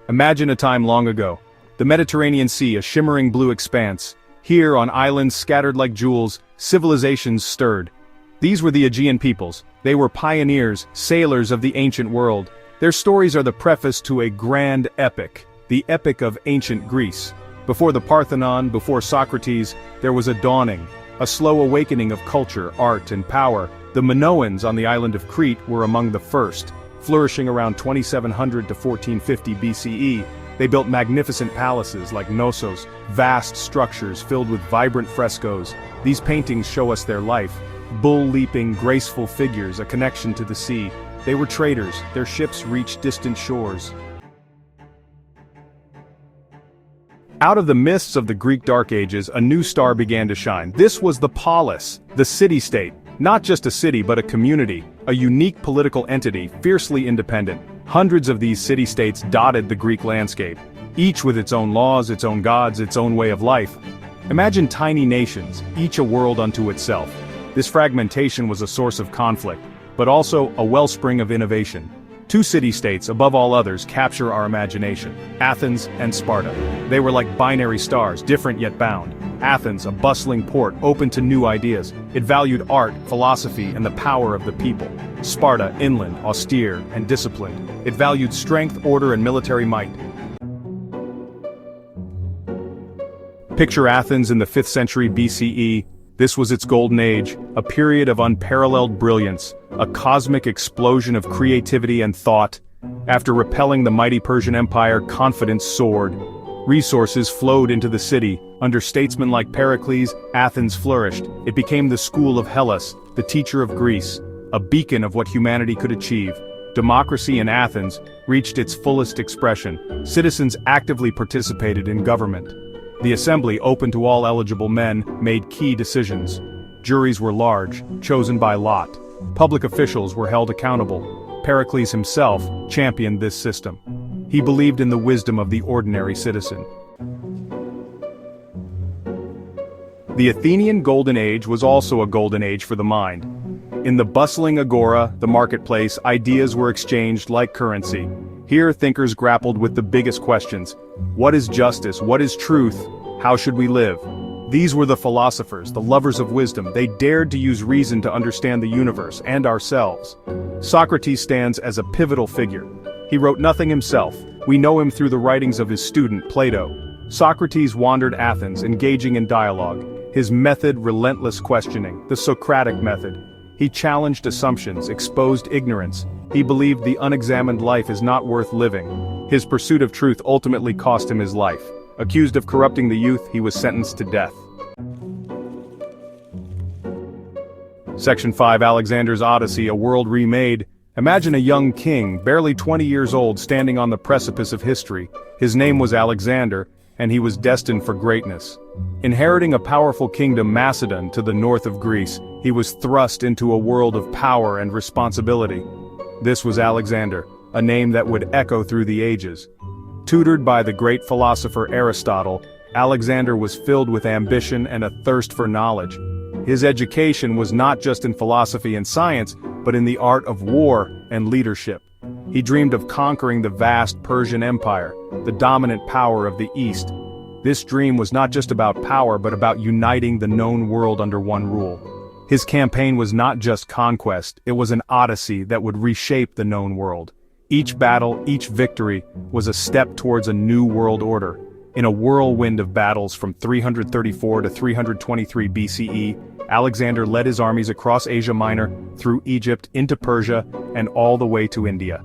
Imagine a time long ago. The Mediterranean Sea, a shimmering blue expanse. Here, on islands scattered like jewels, civilizations stirred. These were the Aegean peoples. They were pioneers, sailors of the ancient world. Their stories are the preface to a grand epic, the epic of ancient Greece. Before the Parthenon, before Socrates, there was a dawning, a slow awakening of culture, art, and power. The Minoans on the island of Crete were among the first. Flourishing around 2700 to 1450 BCE, they built magnificent palaces like Knossos, vast structures filled with vibrant frescoes. These paintings show us their life. Bull-leaping, graceful figures, a connection to the sea. They were traders, their ships reached distant shores. Out of the mists of the Greek Dark Ages, a new star began to shine. This was the polis, the city-state. Not just a city but a community, a unique political entity, fiercely independent. Hundreds of these city-states dotted the Greek landscape, each with its own laws, its own gods, its own way of life. Imagine tiny nations, each a world unto itself. This fragmentation was a source of conflict, but also a wellspring of innovation. Two city-states, above all others, capture our imagination: Athens and Sparta. They were like binary stars, different yet bound. Athens, a bustling port, open to new ideas. It valued art, philosophy, and the power of the people. Sparta, inland, austere, and disciplined. It valued strength, order, and military might. Picture Athens in the 5th century BCE. This was its golden age, a period of unparalleled brilliance, a cosmic explosion of creativity and thought. After repelling the mighty Persian Empire, confidence soared. Resources flowed into the city. Under statesmen like Pericles, Athens flourished. It became the school of Hellas, the teacher of Greece, a beacon of what humanity could achieve. Democracy in Athens reached its fullest expression. Citizens actively participated in government. The assembly, open to all eligible men, made key decisions. Juries were large, chosen by lot. Public officials were held accountable. Pericles himself championed this system. He believed in the wisdom of the ordinary citizen. The Athenian Golden Age was also a golden age for the mind. In the bustling agora, the marketplace, ideas were exchanged like currency. Here thinkers grappled with the biggest questions. What is justice? What is truth? How should we live? These were the philosophers, the lovers of wisdom. They dared to use reason to understand the universe and ourselves. Socrates stands as a pivotal figure. He wrote nothing himself. We know him through the writings of his student, Plato. Socrates wandered Athens, engaging in dialogue. His method, relentless questioning, the Socratic method. He challenged assumptions, exposed ignorance. He believed the unexamined life is not worth living. His pursuit of truth ultimately cost him his life. Accused of corrupting the youth, he was sentenced to death. Section 5: Alexander's Odyssey, a world remade. Imagine a young king, barely 20 years old, standing on the precipice of history. His name was Alexander, and he was destined for greatness. Inheriting a powerful kingdom, Macedon, to the north of Greece, he was thrust into a world of power and responsibility. This was Alexander, a name that would echo through the ages. Tutored by the great philosopher Aristotle, Alexander was filled with ambition and a thirst for knowledge. His education was not just in philosophy and science, but in the art of war and leadership. He dreamed of conquering the vast Persian Empire, the dominant power of the East. This dream was not just about power but about uniting the known world under one rule. His campaign was not just conquest, it was an odyssey that would reshape the known world. Each battle, each victory, was a step towards a new world order. In a whirlwind of battles from 334 to 323 BCE, Alexander led his armies across Asia Minor, through Egypt, into Persia, and all the way to India.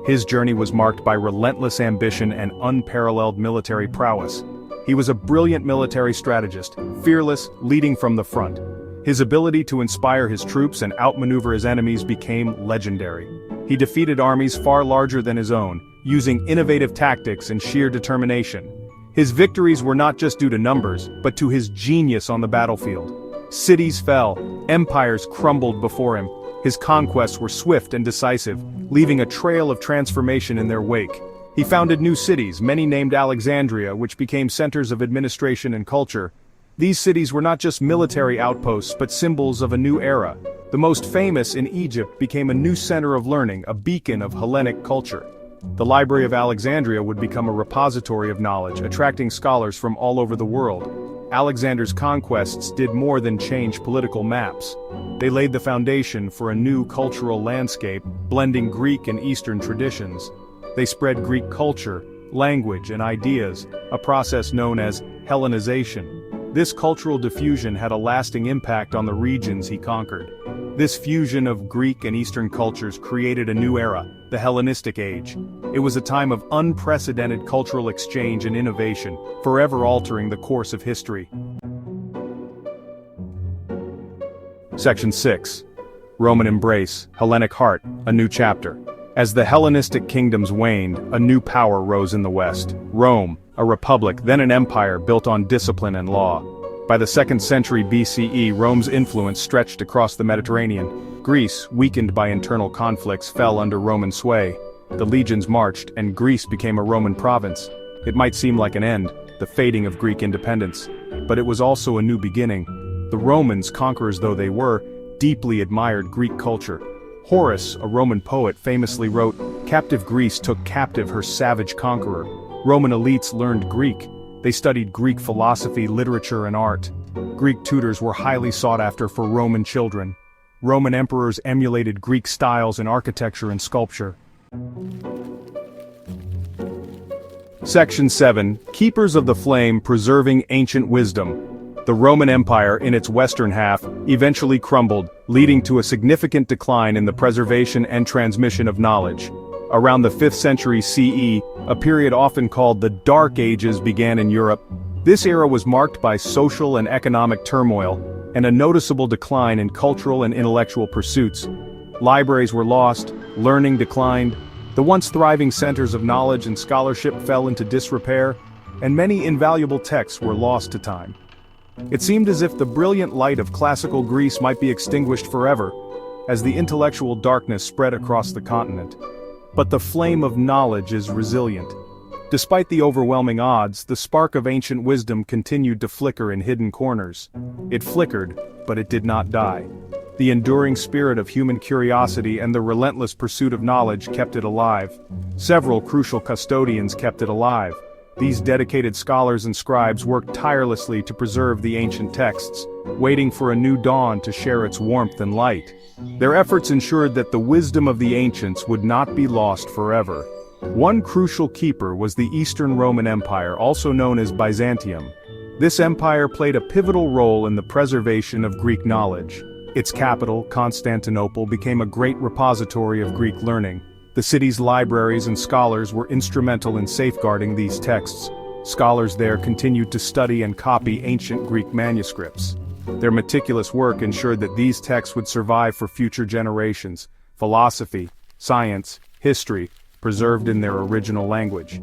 His journey was marked by relentless ambition and unparalleled military prowess. He was a brilliant military strategist, fearless, leading from the front. His ability to inspire his troops and outmaneuver his enemies became legendary. He defeated armies far larger than his own, using innovative tactics and sheer determination. His victories were not just due to numbers, but to his genius on the battlefield. Cities fell, empires crumbled before him. His conquests were swift and decisive, leaving a trail of transformation in their wake. He founded new cities, many named Alexandria, which became centers of administration and culture. These cities were not just military outposts but symbols of a new era. The most famous, in Egypt, became a new center of learning, a beacon of Hellenic culture. The Library of Alexandria would become a repository of knowledge, attracting scholars from all over the world. Alexander's conquests did more than change political maps. They laid the foundation for a new cultural landscape, blending Greek and Eastern traditions. They spread Greek culture, language, and ideas, a process known as Hellenization. This cultural diffusion had a lasting impact on the regions he conquered. This fusion of Greek and Eastern cultures created a new era, the Hellenistic Age. It was a time of unprecedented cultural exchange and innovation, forever altering the course of history. Section 6. Roman Embrace, Hellenic Heart, a new chapter. As the Hellenistic kingdoms waned, a new power rose in the West. Rome, a republic, then an empire built on discipline and law. By the 2nd century BCE, Rome's influence stretched across the Mediterranean. Greece, weakened by internal conflicts, fell under Roman sway. The legions marched, and Greece became a Roman province. It might seem like an end, the fading of Greek independence, but it was also a new beginning. The Romans, conquerors though they were, deeply admired Greek culture. Horace, a Roman poet, famously wrote, "Captive Greece took captive her savage conqueror." Roman elites learned Greek. They studied Greek philosophy, literature, and art. Greek tutors were highly sought after for Roman children. Roman emperors emulated Greek styles in architecture and sculpture. Section 7. Keepers of the Flame, Preserving Ancient Wisdom. The Roman Empire, in its western half, eventually crumbled, leading to a significant decline in the preservation and transmission of knowledge. Around the 5th century CE, a period often called the Dark Ages began in Europe. This era was marked by social and economic turmoil, and a noticeable decline in cultural and intellectual pursuits. Libraries were lost, learning declined, the once thriving centers of knowledge and scholarship fell into disrepair, and many invaluable texts were lost to time. It seemed as if the brilliant light of classical Greece might be extinguished forever, as the intellectual darkness spread across the continent. But the flame of knowledge is resilient. Despite the overwhelming odds, the spark of ancient wisdom continued to flicker in hidden corners. It flickered, but it did not die. The enduring spirit of human curiosity and the relentless pursuit of knowledge kept it alive. Several crucial custodians kept it alive. These dedicated scholars and scribes worked tirelessly to preserve the ancient texts, waiting for a new dawn to share its warmth and light. Their efforts ensured that the wisdom of the ancients would not be lost forever. One crucial keeper was the Eastern Roman Empire, also known as Byzantium. This empire played a pivotal role in the preservation of Greek knowledge. Its capital, Constantinople, became a great repository of Greek learning. The city's libraries and scholars were instrumental in safeguarding these texts. Scholars there continued to study and copy ancient Greek manuscripts. Their meticulous work ensured that these texts would survive for future generations. Philosophy, science, history, preserved in their original language.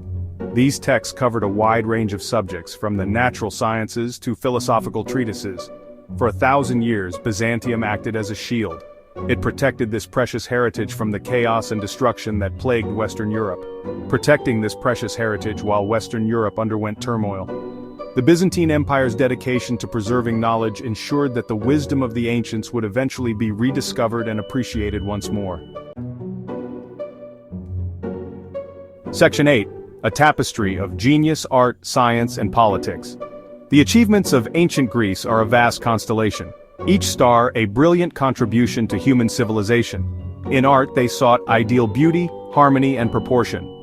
These texts covered a wide range of subjects, from the natural sciences to philosophical treatises. For 1,000 years, Byzantium acted as a shield. It protected this precious heritage from the chaos and destruction that plagued Western Europe, protecting this precious heritage while Western Europe underwent turmoil. The Byzantine Empire's dedication to preserving knowledge ensured that the wisdom of the ancients would eventually be rediscovered and appreciated once more. Section 8. A tapestry of genius, art, science, and politics. The achievements of ancient Greece are a vast constellation. Each star a brilliant contribution to human civilization. In art they sought ideal beauty, harmony, and proportion.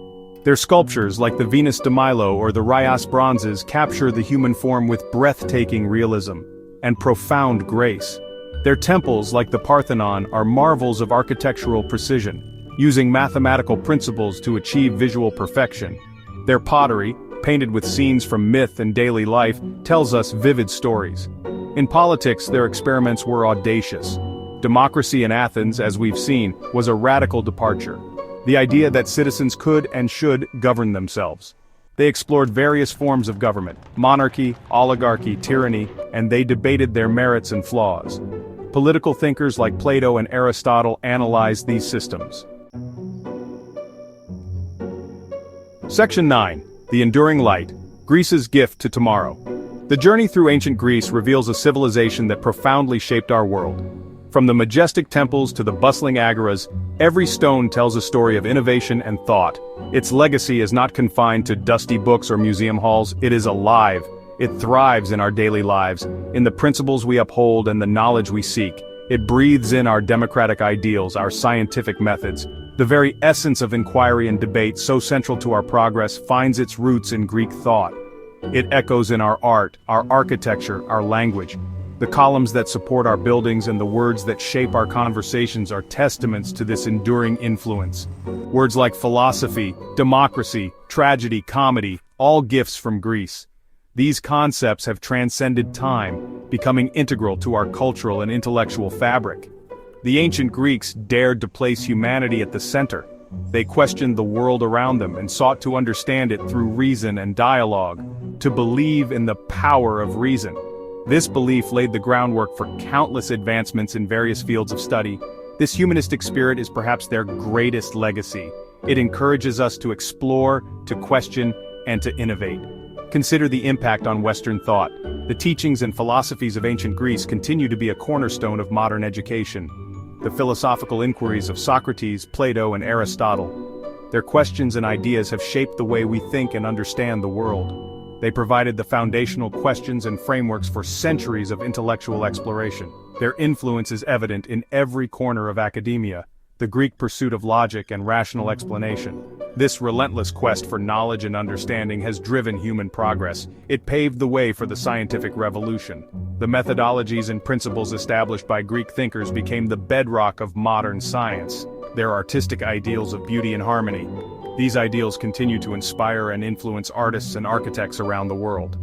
Their sculptures, like the Venus de Milo or the Raias bronzes, capture the human form with breathtaking realism and profound grace. Their temples, like the Parthenon, are marvels of architectural precision, using mathematical principles to achieve visual perfection. Their pottery, painted with scenes from myth and daily life, tells us vivid stories. In politics, their experiments were audacious. Democracy in Athens, as we've seen, was a radical departure. The idea that citizens could and should govern themselves. They explored various forms of government, monarchy, oligarchy, tyranny, and they debated their merits and flaws. Political thinkers like Plato and Aristotle analyzed these systems. Section 9. The Enduring Light, Greece's Gift to Tomorrow. The journey through ancient Greece reveals a civilization that profoundly shaped our world. From the majestic temples to the bustling agoras, every stone tells a story of innovation and thought. Its legacy is not confined to dusty books or museum halls, it is alive. It thrives in our daily lives, in the principles we uphold and the knowledge we seek. It breathes in our democratic ideals, our scientific methods. The very essence of inquiry and debate, so central to our progress, finds its roots in Greek thought. It echoes in our art, our architecture, our language. The columns that support our buildings and the words that shape our conversations are testaments to this enduring influence. Words like philosophy, democracy, tragedy, comedy, all gifts from Greece. These concepts have transcended time, becoming integral to our cultural and intellectual fabric. The ancient Greeks dared to place humanity at the center. They questioned the world around them and sought to understand it through reason and dialogue, to believe in the power of reason. This belief laid the groundwork for countless advancements in various fields of study. This humanistic spirit is perhaps their greatest legacy. It encourages us to explore, to question, and to innovate. Consider the impact on Western thought. The teachings and philosophies of ancient Greece continue to be a cornerstone of modern education. The philosophical inquiries of Socrates, Plato, and Aristotle. Their questions and ideas have shaped the way we think and understand the world. They provided the foundational questions and frameworks for centuries of intellectual exploration. Their influence is evident in every corner of academia, the Greek pursuit of logic and rational explanation. This relentless quest for knowledge and understanding has driven human progress. It paved the way for the scientific revolution. The methodologies and principles established by Greek thinkers became the bedrock of modern science. Their artistic ideals of beauty and harmony. These ideals continue to inspire and influence artists and architects around the world.